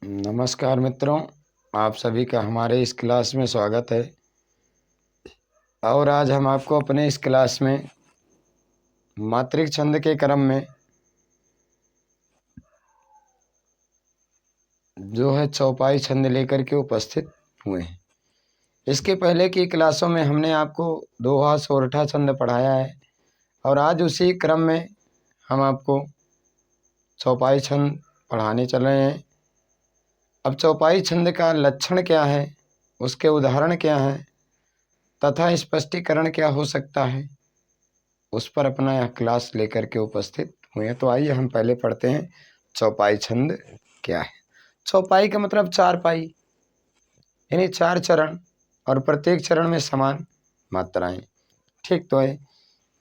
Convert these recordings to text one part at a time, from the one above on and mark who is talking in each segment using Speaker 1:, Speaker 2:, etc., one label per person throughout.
Speaker 1: नमस्कार मित्रों, आप सभी का हमारे इस क्लास में स्वागत है। और आज हम आपको अपने इस क्लास में मात्रिक छंद के क्रम में जो है चौपाई छंद लेकर के उपस्थित हुए हैं। इसके पहले की क्लासों में हमने आपको दोहा सोरठा छंद पढ़ाया है और आज उसी क्रम में हम आपको चौपाई छंद पढ़ाने चल रहे हैं। अब चौपाई छंद का लक्षण क्या है, उसके उदाहरण क्या हैं तथा स्पष्टीकरण क्या हो सकता है, उस पर अपना यह क्लास लेकर के उपस्थित हुए हैं। तो आइए हम पहले पढ़ते हैं चौपाई छंद क्या है। चौपाई का मतलब चार पाई, यानी चार चरण और प्रत्येक चरण में समान मात्राएं। ठीक तो है।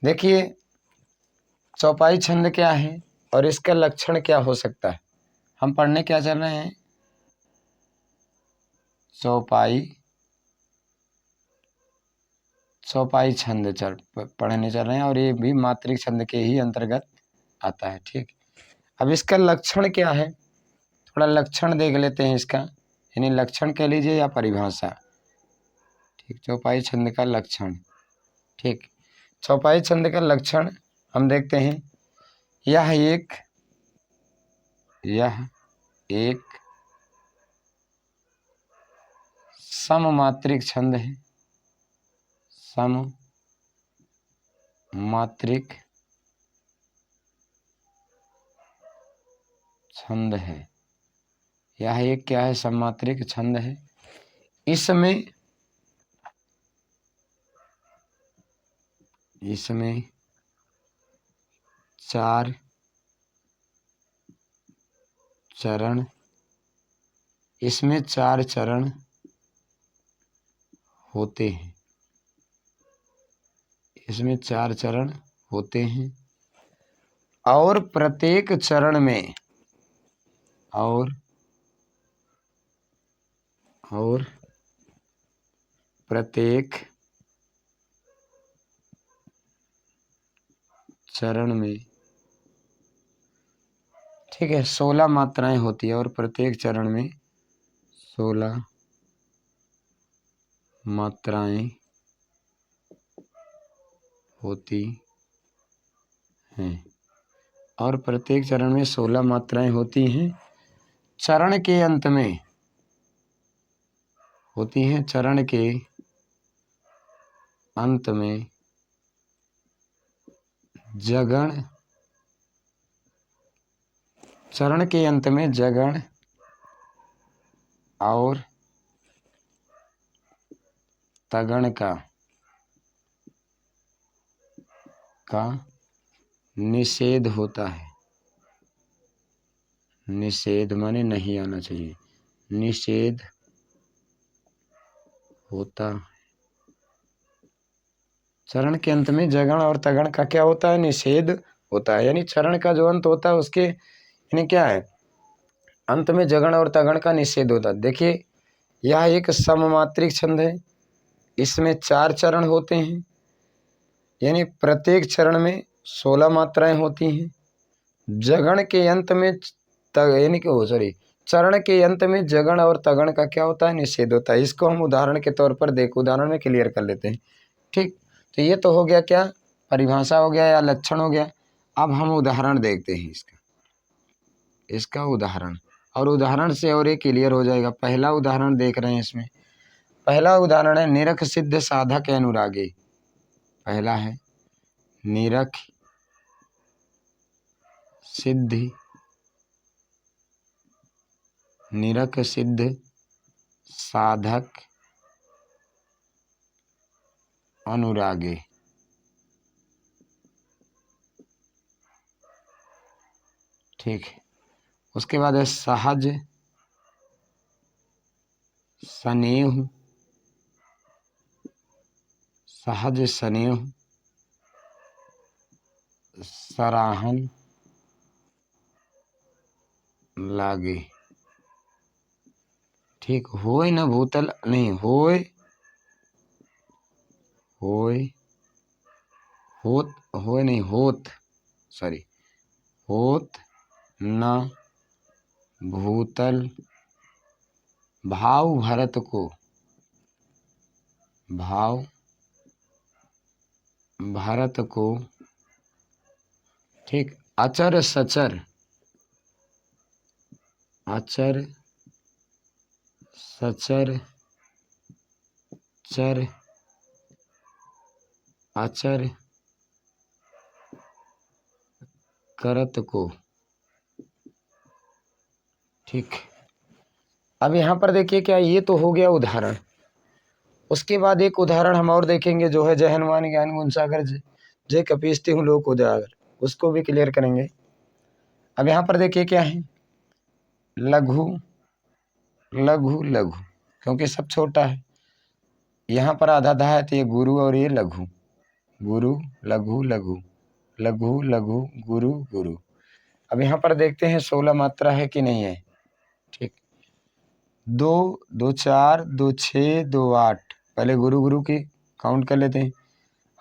Speaker 1: देखिए चौपाई छंद क्या है और इसका लक्षण क्या हो सकता है। हम पढ़ने क्या चल रहे हैं, चौपाई छंद पढ़ने चल रहे हैं और ये भी मात्रिक छंद के ही अंतर्गत आता है। ठीक, अब इसका लक्षण क्या है, थोड़ा लक्षण देख लेते हैं इसका, यानी लक्षण कह लीजिए या परिभाषा। ठीक, चौपाई छंद का लक्षण। ठीक, चौपाई छंद का लक्षण हम देखते हैं। यह एक सममात्रिक छंद है। सममात्रिक छंद है। यह एक क्या है, सममात्रिक छंद है। इसमें चार चरण होते हैं। इसमें चार चरण होते हैं और प्रत्येक चरण में प्रत्येक चरण में, ठीक है, 16 मात्राएं होती है और प्रत्येक चरण में 16 मात्राएं होती हैं और प्रत्येक चरण में 16 मात्राएं होती हैं। चरण के अंत में होती हैं। चरण के अंत में जगण और तगण का निषेध होता है। निषेध माने नहीं आना चाहिए, निषेध होता है। चरण के अंत में जगण और तगण का क्या होता है, निषेध होता है। यानी चरण का जो अंत होता है उसके यानी क्या है, अंत में जगण और तगण का निषेध होता है। देखिए यह एक सममात्रिक छंद है। इसमें चार चरण होते हैं, यानी प्रत्येक चरण में 16 मात्राएं होती हैं। जगण के अंत में यानी कि चरण के अंत में जगण और तगण का क्या होता है, निषेध होता है। इसको हम उदाहरण के तौर पर उदाहरण में क्लियर कर लेते हैं। ठीक, तो ये तो हो गया क्या, परिभाषा हो गया या लक्षण हो गया। अब हम उदाहरण देखते हैं इसका उदाहरण, और उदाहरण से और ये क्लियर हो जाएगा। पहला उदाहरण देख रहे हैं इसमें। पहला उदाहरण है निरख सिद्ध साधक अनुरागी। पहला है निरख सिद्ध साधक अनुरागी। ठीक, उसके बाद है सहज स्नेह सराहन लागे। ठीक, होय न भूतल नहीं, होत न भूतल भाव भरत को, भाव भारत को, ठीक। अचर सचर, अचर सचर चर अचर करत को, ठीक। अब यहाँ पर देखिए क्या, ये तो हो गया उदाहरण। उसके बाद एक उदाहरण हम और देखेंगे जो है जय हनुमान ज्ञान गुण सागर जय कपीस तिहुँ लोक उजागर, उसको भी क्लियर करेंगे। अब यहाँ पर देखिए क्या है, लघु लघु लघु, क्योंकि सब छोटा है। यहाँ पर आधा धा है तो ये गुरु और ये लघु, गुरु लघु लघु, लघु लघु गुरु गुरु। अब यहाँ पर देखते हैं 16 मात्रा है कि नहीं है, ठीक। 2 2 4 2 6 2 8, पहले गुरु गुरु की काउंट कर लेते हैं।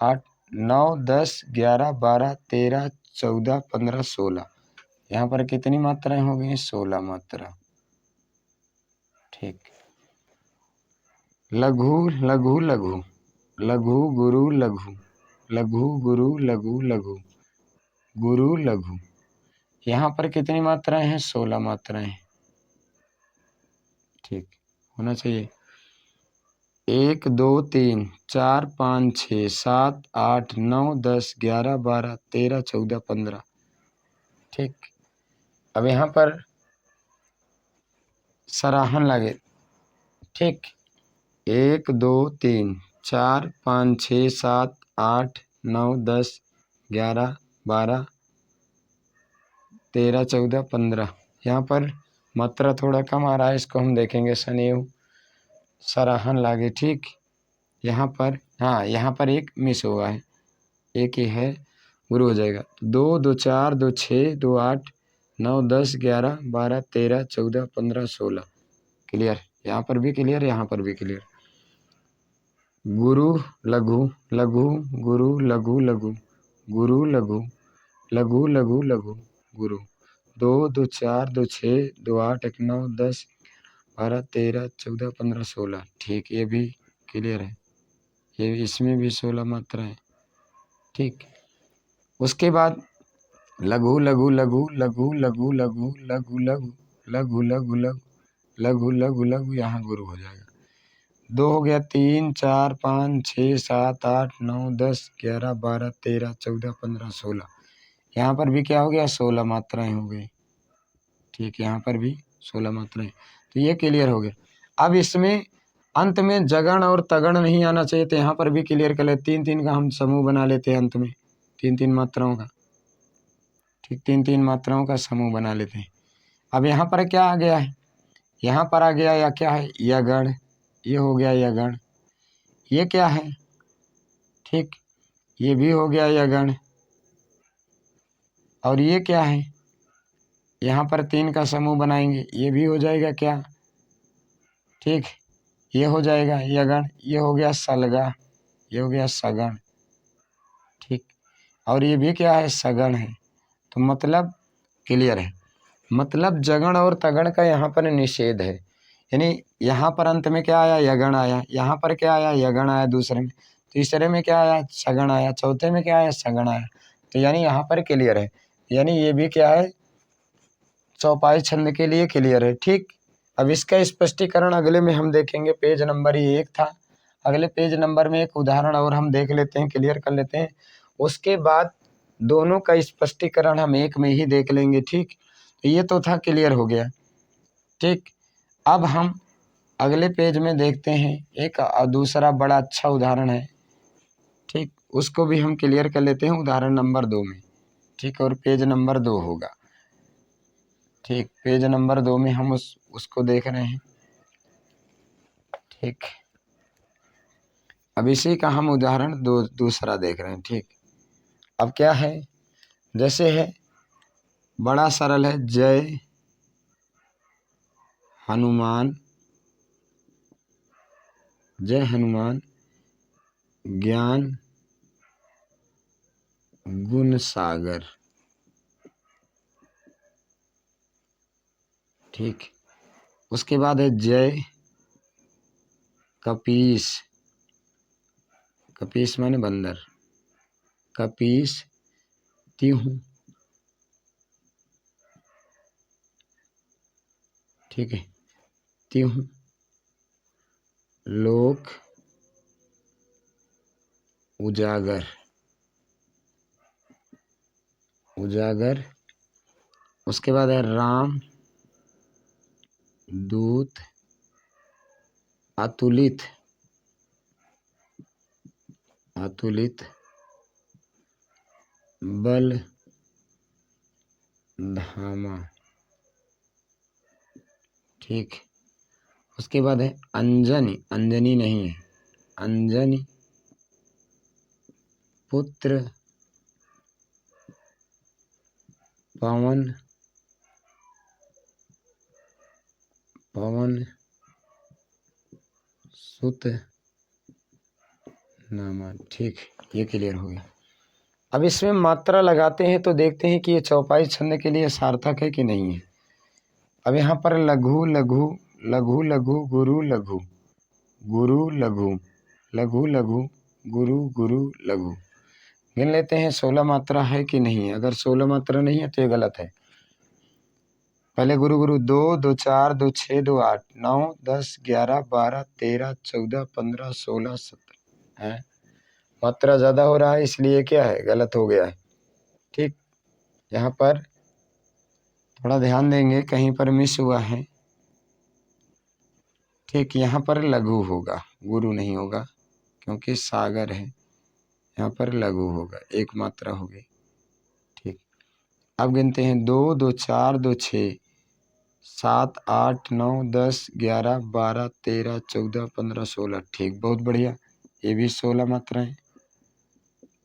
Speaker 1: 8 9 10 11 12 13 14 15 16, यहाँ पर कितनी मात्राएं हो गई, 16 मात्रा, ठीक। लघु लघु लघु, लघु गुरु लघु, लघु गुरु लघु लघु, गुरु लघु, यहाँ पर कितनी मात्राएं हैं, 16 मात्राएं, ठीक होना चाहिए। 1 2 3 4 5 6 7 8 9 10 11 12 13 14 15, ठीक। अब यहाँ पर सराहन लगे, ठीक। 1 2 3 4 5 6 7 8 9 10 11 12 13 14 15, यहाँ पर मात्रा थोड़ा कम आ रहा है, इसको हम देखेंगे। सनेऊ सराहन लागे, ठीक। यहाँ पर हाँ, यहाँ पर एक मिस हुआ है, एक ही है, गुरु हो जाएगा। 2 2 4 2 6 2 8 9 10 11 12 13 14 15 16, क्लियर। यहाँ पर भी क्लियर, यहाँ पर भी क्लियर। गुरु लघु लघु, गुरु लघु लघु, गुरु लघु लघु लघु लघु, गुरु। 2 2 4 2 6 2 8 1 9 10 12 13 14 15 16, ठीक। ये भी क्लियर है, ये इसमें भी 16 मात्रा है, ठीक। उसके बाद लघु लघु लघु लघु लघु लघु लघु लघु लघु लघु लघु लघु लघु लघु, यहाँ गुरु हो जाएगा। 2 हो गया, 3 4 5 6 7 8 9 10 11 12 13 14 15 16, यहाँ पर भी क्या हो गया, 16 मात्राएं हो गई, ठीक। यहाँ पर भी 16 मात्राएं, तो ये क्लियर हो गया। अब इसमें अंत में जगण और तगण नहीं आना चाहिए, तो यहाँ पर भी क्लियर कर ले। 3 3 का हम समूह बना लेते हैं, अंत में 3 3 मात्राओं का, ठीक। 3 3 मात्राओं का समूह बना लेते हैं। अब यहाँ पर क्या आ गया है, यहाँ पर आ गया या क्या है, यगण, ये हो गया यगण। ये क्या है, ठीक, ये भी हो गया यगण। और ये क्या है, यहाँ पर 3 का समूह बनाएंगे, ये भी हो जाएगा क्या, ठीक, ये हो जाएगा यगण। ये हो गया सलगा, ये हो गया सगण, ठीक। और ये भी क्या है, सगण है। तो मतलब क्लियर है, मतलब जगण और तगण का यहाँ पर निषेध है। यानी यहाँ पर अंत में क्या आया, यगण आया, यहाँ पर क्या आया, यगण आया, दूसरे में, तीसरे में क्या आया, सगण आया, चौथे में क्या आया, सगण आया। तो यानी यहाँ पर क्लियर है, यानी ये भी क्या है, चौपाई छंद के लिए क्लियर है, ठीक। अब इसका स्पष्टीकरण अगले में हम देखेंगे, पेज नंबर ये 1 था। अगले पेज नंबर में एक उदाहरण और हम देख लेते हैं, क्लियर कर लेते हैं। उसके बाद दोनों का स्पष्टीकरण हम एक में ही देख लेंगे, ठीक। ये तो था, क्लियर हो गया, ठीक। अब हम अगले पेज में देखते हैं, एक दूसरा बड़ा अच्छा उदाहरण है, ठीक। उसको भी हम क्लियर कर लेते हैं उदाहरण नंबर 2 में, ठीक। और पेज नंबर 2 होगा, ठीक। पेज नंबर 2 में हम उसको देख रहे हैं, ठीक। अब इसी का हम उदाहरण दूसरा देख रहे हैं, ठीक। अब क्या है, जैसे है, बड़ा सरल है, जय हनुमान, जय हनुमान ज्ञान गुण सागर, ठीक। उसके बाद है जय कपीस, कपीस माने बंदर, कपीस तिहु, ठीक है, तिहु, लोक उजागर, उजागर। उसके बाद है राम दूत अतुलित, अतुलित बल धामा, ठीक। उसके बाद है अंजनी, अंजनी नहीं है, अंजनी पुत्र पवन, पवन सुत नामा, ठीक। ये क्लियर हो गया। अब इसमें मात्रा लगाते हैं तो देखते हैं कि ये चौपाई छंद के लिए सार्थक है कि नहीं है। अब यहाँ पर लघु लघु, लघु लघु, गुरु लघु, गुरु लघु, लघु लघु, गुरु गुरु लघु। गिन लेते हैं 16 मात्रा है कि नहीं है। अगर 16 मात्रा नहीं है तो ये गलत है। पहले गुरु गुरु 2 2 4 2 6 2 8 9 10 11 12 13 14 15 16 17 है। मात्रा ज़्यादा हो रहा है इसलिए क्या है, गलत हो गया है, ठीक। यहाँ पर थोड़ा ध्यान देंगे, कहीं पर मिस हुआ है, ठीक। यहाँ पर लघु होगा, गुरु नहीं होगा क्योंकि सागर है। यहाँ पर लघु होगा, एक मात्रा होगी, ठीक। अब गिनते हैं 2 2 4 2 6 7 8 9 10 11 12 13 14 15 16, ठीक। बहुत बढ़िया, ये भी 16 मात्राएं,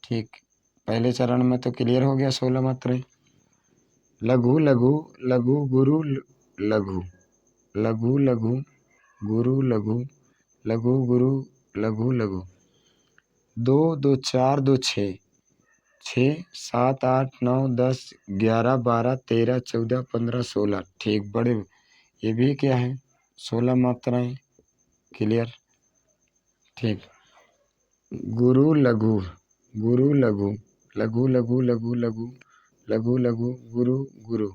Speaker 1: ठीक। पहले चरण में तो क्लियर हो गया 16 मात्राएं। लघु लघु, लघु गुरु लघु, लघु लघु, गुरु लघु, लघु गुरु, लघु लघु। 2 2 4 2 6 6 7 8 9 10 11 12 13 14 15 16, ठीक। बड़े ये भी क्या है, 16 मात्राएं, क्लियर, ठीक। गुरु लघु, गुरु लघु, लघु लघु, लघु लघु, लघु लघु, गुरु गुरु।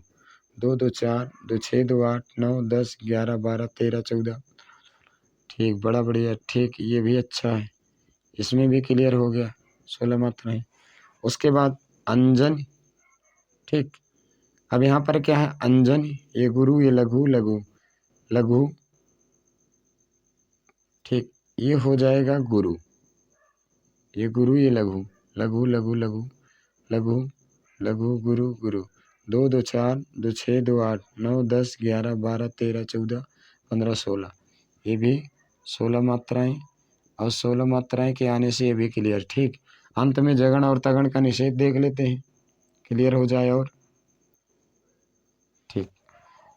Speaker 1: 2 2 4 2 6 2 8 9 10 11 12 13 14, ठीक। बड़ा बढ़िया, ठीक। ये भी अच्छा है, इसमें भी क्लियर हो गया 16 मात्राएं। उसके बाद अंजन, ठीक। अब यहाँ पर क्या है, अंजन, ये गुरु, ये लघु लघु, लघु, ठीक। ये हो जाएगा गुरु, ये गुरु, ये लघु, लघु लघु लघु, लघु लघु, गुरु गुरु। 2 2 4 2 6 2 8 9 10 11 12 13 14 15 16, ये भी 16 मात्राएं। और 16 मात्राएं के आने से ये भी क्लियर, ठीक। अंत में जगण और तगण का निषेध देख लेते हैं, क्लियर हो जाए और, ठीक।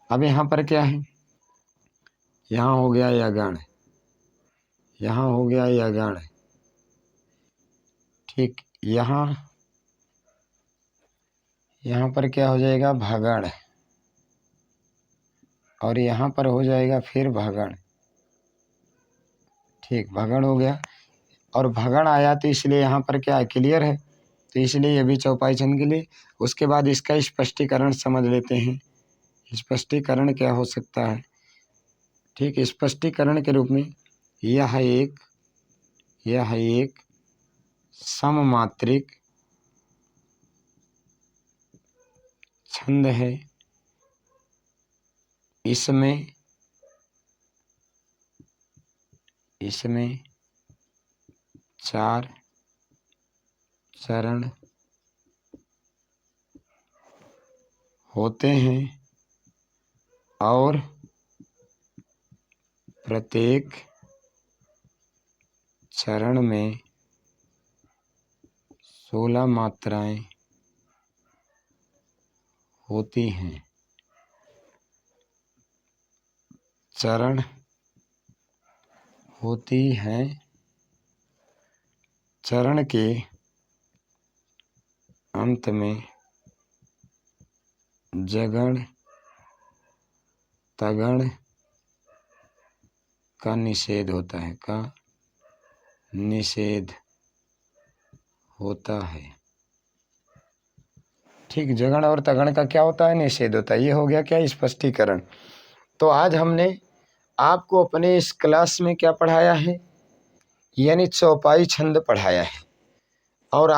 Speaker 1: अब यहाँ पर क्या है, यहाँ हो गया यगण, यहाँ हो गया यगण, ठीक। यहाँ पर क्या हो जाएगा, भगण, और यहाँ पर हो जाएगा फिर भगण, ठीक। भगण हो गया और भगण आया तो इसलिए यहाँ पर क्या है, क्लियर है, तो इसलिए ये भी चौपाई छंद के लिए। उसके बाद इसका स्पष्टीकरण समझ लेते हैं। स्पष्टीकरण क्या हो सकता है, ठीक। स्पष्टीकरण के रूप में यह एक सममात्रिक छंद है। इसमें इसमें 4 चरण होते हैं और प्रत्येक चरण में 16 मात्राएं होती हैं। चरण होती हैं, चरण के अंत में जगण तगण का निषेध होता है, का निषेध होता है। ठीक, जगण और तगण का क्या होता है, निषेध होता है। ये हो गया क्या, स्पष्टीकरण। तो आज हमने आपको अपने इस क्लास में क्या पढ़ाया है, यानी चौपाई छंद पढ़ाया है। और